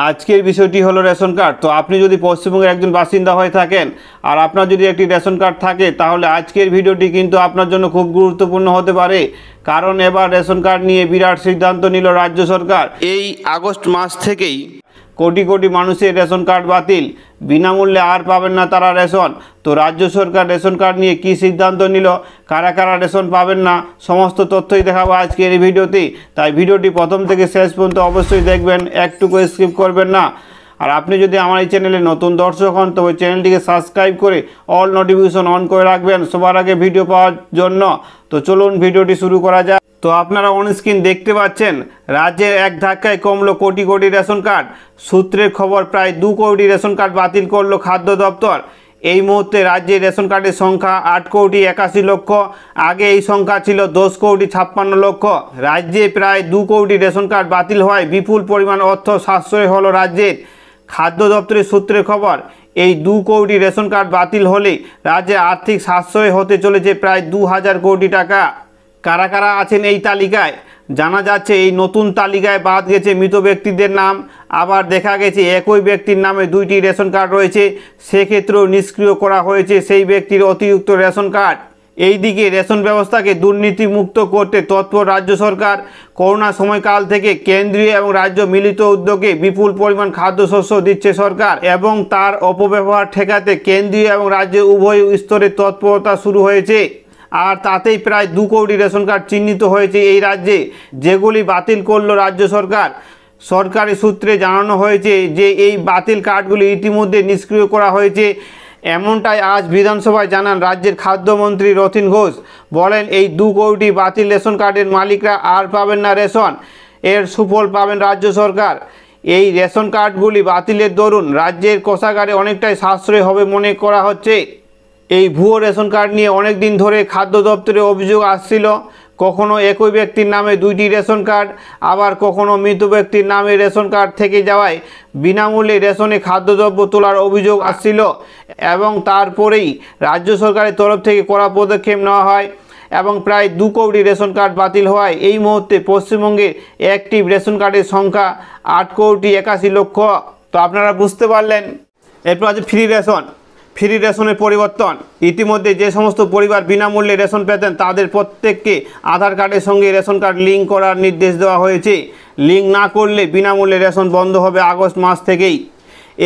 আজকের বিষয়টি হলো রেশন কার্ড। তো আপনি যদি পশ্চিমবঙ্গের একজন বাসিন্দা হয়ে থাকেন আর আপনার যদি একটি রেশন কার্ড থাকে, তাহলে আজকের ভিডিওটি কিন্তু আপনার জন্য খুব গুরুত্বপূর্ণ হতে পারে। কারণ এবার রেশন কার্ড নিয়ে বিরাট সিদ্ধান্ত নিল রাজ্য সরকার। এই আগস্ট মাস থেকেই কোটি কোটি মানুষের রেশন কার্ড বাতিল, বিনামূল্যে আর পাবেন না তারা রেশন। তো রাজ্য সরকার রেশন কার্ড নিয়ে কী সিদ্ধান্ত নিল, কারা কারা রেশন পাবেন না, সমস্ত তথ্যই দেখাবো আজকের এই ভিডিওতে। তাই ভিডিওটি প্রথম থেকে শেষ পর্যন্ত অবশ্যই দেখবেন, একটুকু স্কিপ করবেন না। আর আপনি যদি আমার এই চ্যানেলে নতুন দর্শক হন, তবে চ্যানেলটিকে সাবস্ক্রাইব করে অল নোটিফিকেশন অন করে রাখবেন সবার আগে ভিডিও পাওয়ার জন্য। তো চলুন ভিডিওটি শুরু করা যাক। তো আপনারা অন স্ক্রিন দেখতে পাচ্ছেন, রাজ্যের এক ধাক্কায় কমলো কোটি কোটি রেশন কার্ড। সূত্রের খবর, প্রায় 2 কোটি রেশন কার্ড বাতিল করলো খাদ্য দপ্তর। এই মুহূর্তে রাজ্যে রেশন কার্ডের সংখ্যা 8,81,00,000। আগে এই সংখ্যা ছিল 10,56,00,000। রাজ্যে প্রায় 2 কোটি রেশন কার্ড বাতিল হওয়ায় বিপুল পরিমাণ অর্থ সাশ্রয় হলো রাজ্যের। খাদ্য দপ্তরের সূত্রের খবর, এই 2 কোটি রেশন কার্ড বাতিল হলে রাজ্যে আর্থিক সাশ্রয় হতে চলেছে প্রায় 2,000 কোটি টাকা। কারা কারা আছেন এই তালিকায়? জানা যাচ্ছে এই নতুন তালিকায় বাদ গেছে মৃত ব্যক্তিদের নাম। আবার দেখা গেছে একই ব্যক্তির নামে 2টি রেশন কার্ড রয়েছে, সেক্ষেত্রেও নিষ্ক্রিয় করা হয়েছে সেই ব্যক্তির অতিরিক্ত রেশন কার্ড। এইদিকে রেশন ব্যবস্থাকে দুর্নীতিমুক্ত করতে তৎপর রাজ্য সরকার। করোনা সময়কাল থেকে কেন্দ্রীয় এবং রাজ্য মিলিত উদ্যোগে বিপুল পরিমাণ খাদ্যশস্য দিচ্ছে সরকার, এবং তার অপব্যবহার ঠেকাতে কেন্দ্রীয় এবং রাজ্য উভয় স্তরে তৎপরতা শুরু হয়েছে। আর তাতেই প্রায় 2 কোটি রেশন কার্ড চিহ্নিত হয়েছে এই রাজ্যে, যেগুলি বাতিল করলো রাজ্য সরকার। সরকারি সূত্রে জানানো হয়েছে যে এই বাতিল কার্ডগুলি ইতিমধ্যে নিষ্ক্রিয় করা হয়েছে। এমনটাই আজ বিধানসভায় জানান রাজ্যের খাদ্যমন্ত্রী রথীন ঘোষ। বলেন, এই 2 কোটি বাতিল রেশন কার্ডের মালিকরা আর পাবেন না রেশন, এর সুফল পাবেন রাজ্য সরকার। এই রেশন কার্ডগুলি বাতিলের দরুন রাজ্যের কোষাগারে অনেকটাই সাশ্রয় হবে মনে করা হচ্ছে। এই ভুয়ো রেশন কার্ড নিয়ে অনেক দিন ধরে খাদ্য দপ্তরে অভিযোগ আসছিল। কখনো একই ব্যক্তির নামে 2টি রেশন কার্ড, আবার কখনো মৃত ব্যক্তির নামে রেশন কার্ড থেকে যাওয়ায় বিনামূল্যে রেশনে খাদ্যদ্রব্য তোলার অভিযোগ আসছিল, এবং তারপরেই রাজ্য সরকারের তরফ থেকে কড়া পদক্ষেপ নেওয়া হয় এবং প্রায় 2 কোটি রেশন কার্ড বাতিল হওয়ায় এই মুহূর্তে পশ্চিমবঙ্গের অ্যাক্টিভ রেশন কার্ডের সংখ্যা 8,81,00,000। তো আপনারা বুঝতে পারলেন। এরপর আছে ফ্রি রেশন। ফ্রি রেশনের পরিবর্তন। ইতিমধ্যে যে সমস্ত পরিবার বিনামূল্যে রেশন পেতেন তাদের প্রত্যেককে আধার কার্ডের সঙ্গে রেশন কার্ড লিঙ্ক করার নির্দেশ দেওয়া হয়েছে। লিঙ্ক না করলে বিনামূল্যে রেশন বন্ধ হবে আগস্ট মাস থেকেই।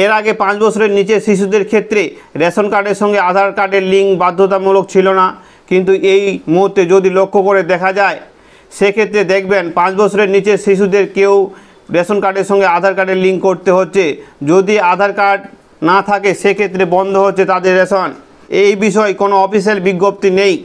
এর আগে 5 বছরের নিচে শিশুদের ক্ষেত্রে রেশন কার্ডের সঙ্গে আধার কার্ডের লিঙ্ক বাধ্যতামূলক ছিল না, কিন্তু এই মুহূর্তে যদি লক্ষ্য করে দেখা যায়, সেক্ষেত্রে দেখবেন 5 বছরের নিচে শিশুদের কেউ রেশন কার্ডের সঙ্গে আধার কার্ডের লিঙ্ক করতে হচ্ছে। যদি আধার কার্ড না থাকে সেক্ষেত্রে বন্ধ হচ্ছে তাদের রেশন। এই বিষয়ে কোনো অফিসিয়াল বিজ্ঞপ্তি নেই।